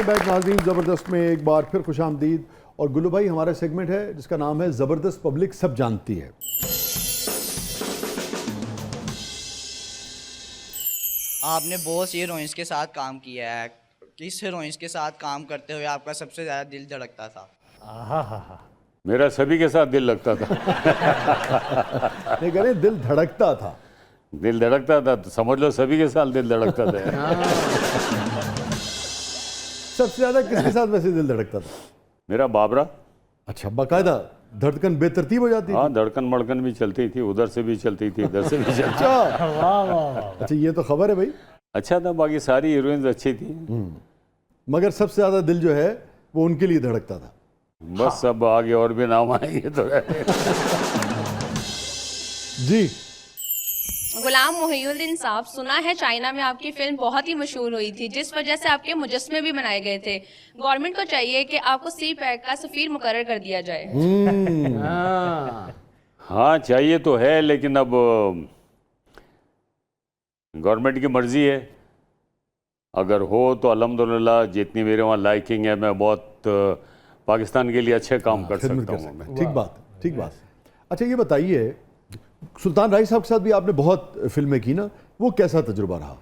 Welcome back नाज़रीन, ज़बरदस्त में एक बार फिर खुश आमदीद। और गुल्लू भाई, हमारा सेगमेंट है जिसका नाम है ज़बरदस्त पब्लिक सब जानती है। आपने बहुत सी हीरोइंस के साथ काम किया है, किस हीरोइंस के साथ काम करते हुए आपका सबसे ज़्यादा दिल धड़कता था? मेरा सभी के साथ दिल लगता था। नहीं कह रहे दिल धड़कता था। दिल धड़कता था तो समझ लो सभी के साथ दिल धड़कता था। सबसे ज़्यादा किसके साथ वैसे दिल धड़कता था? मेरा बाबरा। अच्छा, बाकायदा धड़कन बेतरतीब हो जाती हाँ, थी? धड़कन मड़कन भी चलती थी, उधर से भी चलती थी, इधर से भी चलती थी। अच्छा, ये तो खबर है भाई। अच्छा था, बाकी सारी हीरोइंस अच्छी थी। मगर सबसे ज़्यादा दिल जो है वो उनके लिए धड़कता था। बस सब आगे और भी नाम आएंगे तो। जी गुलाम मोहिउद्दीन साहब, सुना है चाइना में आपकी फिल्म बहुत ही मशहूर हुई थी, जिस वजह से आपके मुजस्मे भी बनाए गए थे। गवर्नमेंट को चाहिए कि आपको सी पैक का सफीर मुकर्रर कर दिया जाए। हाँ चाहिए तो है, लेकिन अब गवर्नमेंट की मर्जी है। अगर हो तो अल्हम्दुलिल्लाह, जितनी मेरे वहाँ लाइकिंग है, मैं बहुत पाकिस्तान के लिए अच्छे काम कर सकता हूँ मैं। ठीक बात, ठीक बात। अच्छा ये बताइए, सुल्तान राय साहब के साथ भी आपने बहुत फिल्में की ना, वो कैसा तजुर्बा रहा?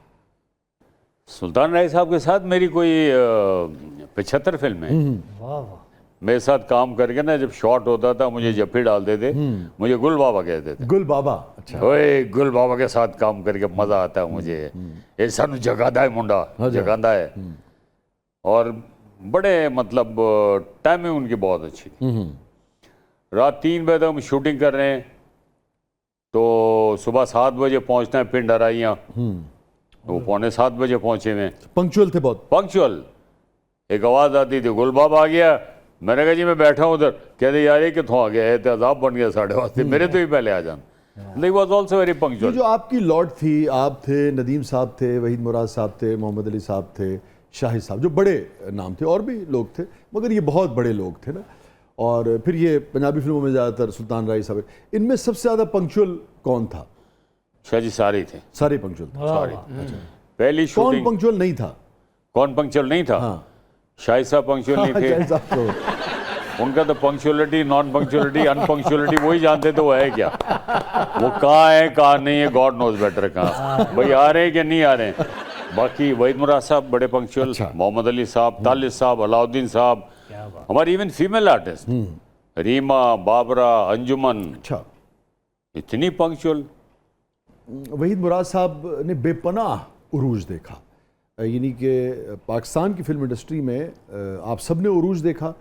सुल्तान राय साहब के साथ मेरी कोई 75 फिल्में हैं। मेरे साथ काम करके ना, जब शॉट होता था मुझे जफ्फी डालते थे, मुझे गुल बाबा कहते थे। गुल बाबा। अच्छा, ओए गुल बाबा के साथ काम करके मजा आता है मुझे। ये सानू जगादा है मुंडा, जगादा है। और बड़े मतलब टाइमिंग उनकी बहुत अच्छी थी। रात 3 बजे तक हम शूटिंग कर रहे हैं, तो सुबह 7 बजे पहुंचना है पिंड हराइयाँ, तो 6:45 बजे पहुंचे में। पंक्चुअल थे बहुत। पंक्चुअल। एक आवाज़ आती थी, गुल बाबा आ गया। मैंने कहा जी मैं बैठा हूँ उधर। कहते यार ये कितों आ गया है, तेजाब बन गया 8:30, मेरे तो ही पहले आ जाना। He was also very ये punctual। जो आपकी लॉट थी, आप थे, नदीम साहब थे, वहीद मुराद साहब थे, मोहम्मद अली साहब थे, शाहिद साहब, जो बड़े नाम थे, और भी लोग थे, मगर ये बहुत बड़े लोग थे ना। और फिर ये पंजाबी फिल्मों में ज़्यादातर सुल्तान राय साहब, इनमें सबसे ज़्यादा पंक्चुअल कौन था? शाह जी सारे थे। सारे पंक्चुअल थे। सारे। पहली कौन शूटिंग। पंक्चुअल नहीं था? कौन पंक्चुअल नहीं था? हाँ। शाहिद साहब पंक्चुअल नहीं थे। शाहिद साहब तो उनका तो पंक्चुअलिटी, नॉन पंक्चुअलिटी, अनपंक्चुअलिटी वही जानते तो वो है क्या। वो कहाँ है कहाँ नहीं है, गॉड नोज बेटर। कहाँ भाई आ रहे हैं कि नहीं आ रहे हैं। बाकी वहीद मुराद साहब बड़े पंक्चुअल। अच्छा। मोहम्मद अली साहब, तालिब साहब, अलाउद्दीन साहब, हमारी even female artist Reema, Babra, Anjuman, अच्छा, इतनी पंक्चुअल। वहीद मुराद साहब ने बेपनाह उरूज देखा, यानी कि पाकिस्तान की फिल्म इंडस्ट्री में आप सब ने उरूज देखा,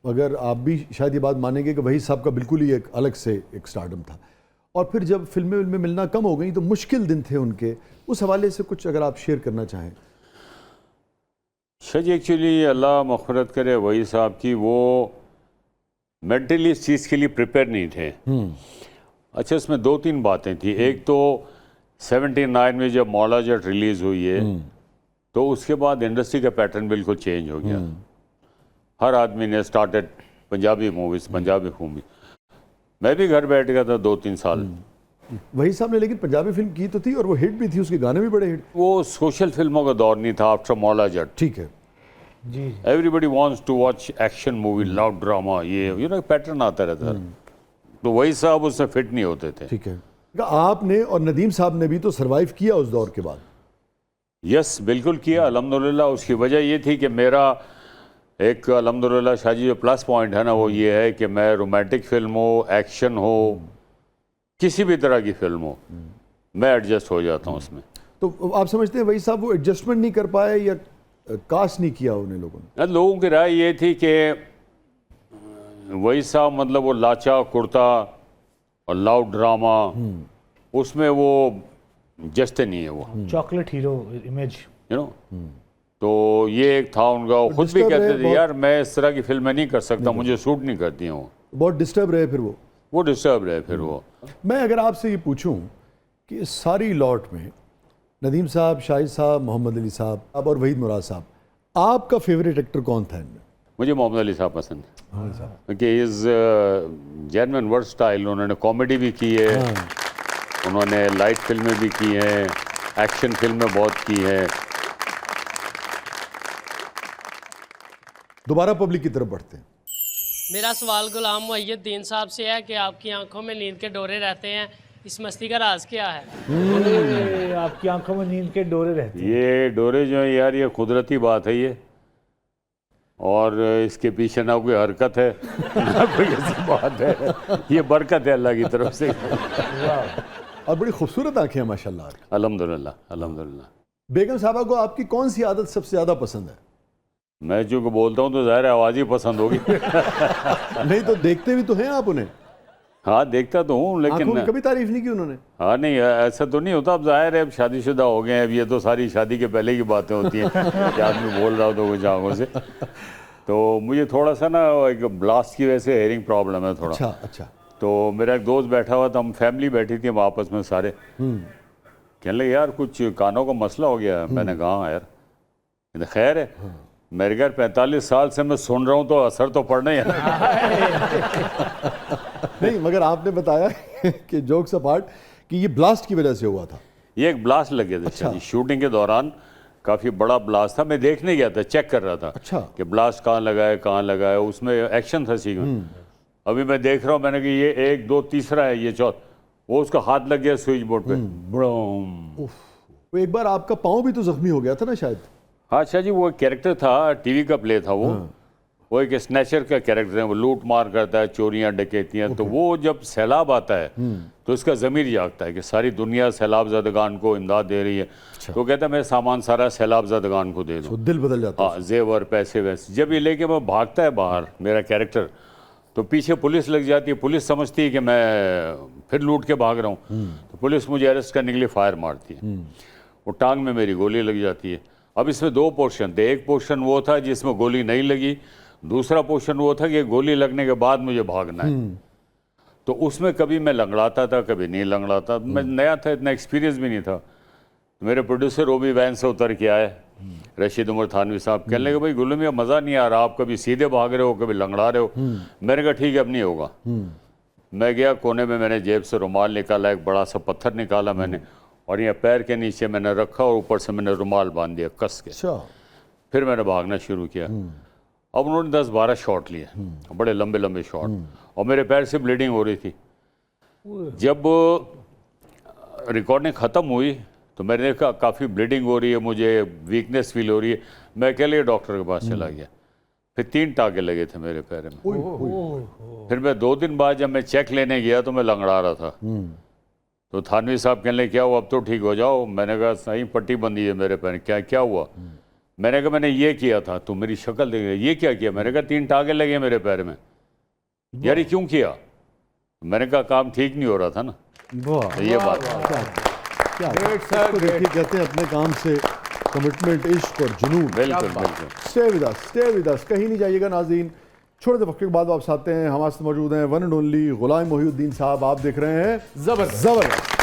मगर आप भी शायद ये बात मानेंगे कि वहीद साहब का बिल्कुल ही एक अलग से एक स्टारडम था। और फिर जब फिल्में मिलना कम हो गई तो मुश्किल दिन थे उनके, उस हवाले से कुछ अगर आप शेयर करना चाहें। शाह जी एक्चुअली अल्लाह मग़फ़िरत करे वही साहब की, वो मेंटली इस चीज़ के लिए प्रिपेयर नहीं थे। अच्छा, इसमें 2-3 बातें थी। एक तो 79 में जब मौला जट रिलीज़ हुई है, तो उसके बाद इंडस्ट्री का पैटर्न बिल्कुल चेंज हो गया। हर आदमी ने started Punjabi movies, Punjabi movie. मैं भी घर बैठ गया था 2-3 साल। वहीद साहब ने लेकिन पंजाबी फिल्म की तो थी और वो हिट भी थी, उसके गाने भी बड़े हिट। वो सोशल फिल्मों का दौर नहीं था आफ्टर मौला जट। ठीक है जी। Everybody wants to watch action movie, love drama, ये पैटर्न आता रहता है। तो वही साहब उससे फिट नहीं होते थे। ठीक है। आपने और नदीम साहब ने भी तो सरवाइव किया उस दौर के बाद। यस, बिल्कुल किया अल्हम्दुलिल्लाह। उसकी वजह ये थी कि मेरा एक अल्हम्दुलिल्लाह शाह जी जो प्लस पॉइंट है ना, वो ये है कि मैं रोमांटिक फिल्म हो, एक्शन हो, किसी भी तरह की फिल्म हो, मैं एडजस्ट हो जाता हूँ उसमें। तो आप समझते हैं वही साहब वो एडजस्टमेंट नहीं कर पाए या कास्ट नहीं किया उन्हें लोगों ने? लोगों की राय ये थी कि वही साहब मतलब वो लाचा कुर्ता और लाउड ड्रामा, उसमें वो जस्ते नहीं है वो, chocolate hero image, you know. तो ये एक था उनका। वो खुद भी डिस्टर्ब कहते रहे थे यार मैं इस तरह की फिल्में नहीं कर सकता, मुझे सूट नहीं करती हैं वो। बहुत डिस्टर्ब रहे फिर वो डिस्टर्ब रहे फिर वो। मैं अगर आपसे ये पूछूं कि इस सारी लॉट में नदीम साहब, शाहिद साहब, मोहम्मद अली साहब और वहीद मुराद साहब, आपका फेवरेट एक्टर कौन था इनमें? मुझे मोहम्मद अली साहब पसंद है, क्योंकि इज़ जेन्युइन वर्सटाइल। उन्होंने कॉमेडी भी की है, उन्होंने लाइट फिल्में भी की हैं, एक्शन फिल्में बहुत की हैं। दोबारा पब्लिक की तरफ बढ़ते हैं। मेरा सवाल गुलाम मोहिउद्दीन साहब से है कि आपकी आंखों में नींद के डोरे रहते हैं, इस मस्ती का राज क्या है? ये आपकी आंखों में नींद के डोरे रहते हैं। ये डोरे जो है यार, ये कुदरती बात है ये, और इसके पीछे ना कोई हरकत है ना कोई ऐसी बात है, ये बरकत है अल्लाह की तरफ से। और बड़ी खूबसूरत आंखें हैं माशाल्लाह। अल्हम्दुलिल्लाह अल्हम्दुलिल्लाह। बेगम साहबा को आपकी कौन सी आदत सबसे ज़्यादा पसंद है? मैं जो बोलता हूँ तो ज़ाहिर है आवाज़ ही पसंद होगी। नहीं तो देखते भी तो हैं आप उन्हें, हाँ देखता तो हूँ, आंखों की लेकिन कभी तारीफ नहीं की उन्होंने? हाँ नहीं ऐसा तो नहीं होता। अब जाहिर है अब शादीशुदा हो गए हैं, अब ये तो सारी शादी के पहले की बातें होती हैं कि आदमी बोल रहा हो तो कुछ आंखों से। तो मुझे थोड़ा सा ना एक ब्लास्ट की वजह से हेयरिंग प्रॉब्लम है थोड़ा। अच्छा। तो मेरा एक दोस्त बैठा हुआ था, हम फैमिली बैठी थी हम आपस में सारे, कहने लगे यार कुछ कानों का मसला हो गया है। मैंने कहा हाँ यार, खैर है। मेरे घर 45 साल से मैं सुन रहा हूँ तो असर तो पड़ना ही है। नहीं मगर आपने बताया कि जोक्स अपार्ट कि ये ब्लास्ट की वजह से हुआ था। ये एक ब्लास्ट लग गया था। अच्छा। शूटिंग के दौरान काफ़ी बड़ा ब्लास्ट था, मैं देखने गया था, चेक कर रहा था। अच्छा। कि ब्लास्ट कहाँ लगा है, उसमें एक्शन था सीक्वेंस। अभी मैं देख रहा हूँ, मैंने कि ये 1 2 तीसरा है, ये चौथ, वो उसका हाथ लग गया स्विच बोर्ड पे, बड़ोम। वो एक बार आपका पाँव भी तो जख्मी हो गया था ना शायद? हाँ अच्छा जी, वो एक कैरेक्टर था, टीवी का प्ले था वो एक स्नैचर का कैरेक्टर है, वो लूट मार करता है, चोरियां डकैतियां। तो वो जब सैलाब आता है तो इसका ज़मीर जागता है कि सारी दुनिया सैलाब ज़दगान को इमदाद दे रही है। तो कहता है मैं सामान सारा सैलाब ज़दगान को दे दूँ। तो दिल बदल जाता है। हाँ, जेवर पैसे वैसे। जब ये लेके वो भागता है बाहर मेरा कैरेक्टर, तो पीछे पुलिस लग जाती है। पुलिस समझती है कि मैं फिर लूट के भाग रहा हूँ, तो पुलिस मुझे अरेस्ट करने के लिए फायर मारती है। वो टांग में मेरी गोली लग जाती है। अब इसमें 2 पोर्शन थे, एक पोर्शन वो था जिसमें गोली नहीं लगी, दूसरा पोर्शन वो था कि गोली लगने के बाद मुझे भागना है। तो उसमें कभी मैं लंगड़ाता था, कभी नहीं लंगड़ाता। मैं नया था, इतना एक्सपीरियंस भी नहीं था। तो मेरे प्रोड्यूसर ओबी वैन से उतर के आए, रशीद उमर थानवी साहब, कहने लगे भाई गुल्लू मियां मज़ा नहीं आ रहा, आप कभी सीधे भाग रहे हो कभी लंगड़ा रहे हो। मैंने कहा ठीक है अब नहीं होगा। मैं गया कोने में, मैंने जेब से रुमाल निकाला, एक बड़ा सा पत्थर निकाला मैंने, और यहाँ पैर के नीचे मैंने रखा और ऊपर से मैंने रुमाल बांध दिया कस के। अच्छा। फिर मैंने भागना शुरू किया। अब उन्होंने 10-12 शॉट लिए, बड़े लंबे लंबे शॉट, और मेरे पैर से ब्लीडिंग हो रही थी। जब रिकॉर्डिंग ख़त्म हुई तो मैंने देखा काफ़ी ब्लीडिंग हो रही है, मुझे वीकनेस फील हो रही है। मैं अकेले डॉक्टर के पास चला गया। फिर 3 टाँके लगे थे मेरे पैर में। फिर मैं 2 दिन बाद जब मैं चेक लेने गया तो मैं लंगड़ा रहा था। तो थानवी साहब कहने लगे क्या हुआ, अब तो ठीक हो जाओ। मैंने कहा सही पट्टी बंधी है मेरे पैर। क्या हुआ? मैंने कहा मैंने ये किया था। तो मेरी शक्ल देख, ये क्या किया? मैंने कहा 3 टाँके लगे मेरे पैर में। यार ये क्यों किया? मैंने कहा काम ठीक नहीं हो रहा था ना। तो ये बात क्या देखिए, कहते हैं अपने काम से कमिटमेंट, इश्क और जुनून। बिल्कुल बिल्कुल। स्टे विद अस, कहीं नहीं जाइएगा नाज़रीन। छोटे से वक्त के बाद वापस आते हैं। हमारे साथ मौजूद हैं वन एंड ओनली गुलाम मोहिउद्दीन साहब। आप देख रहे हैं जबरदस्त।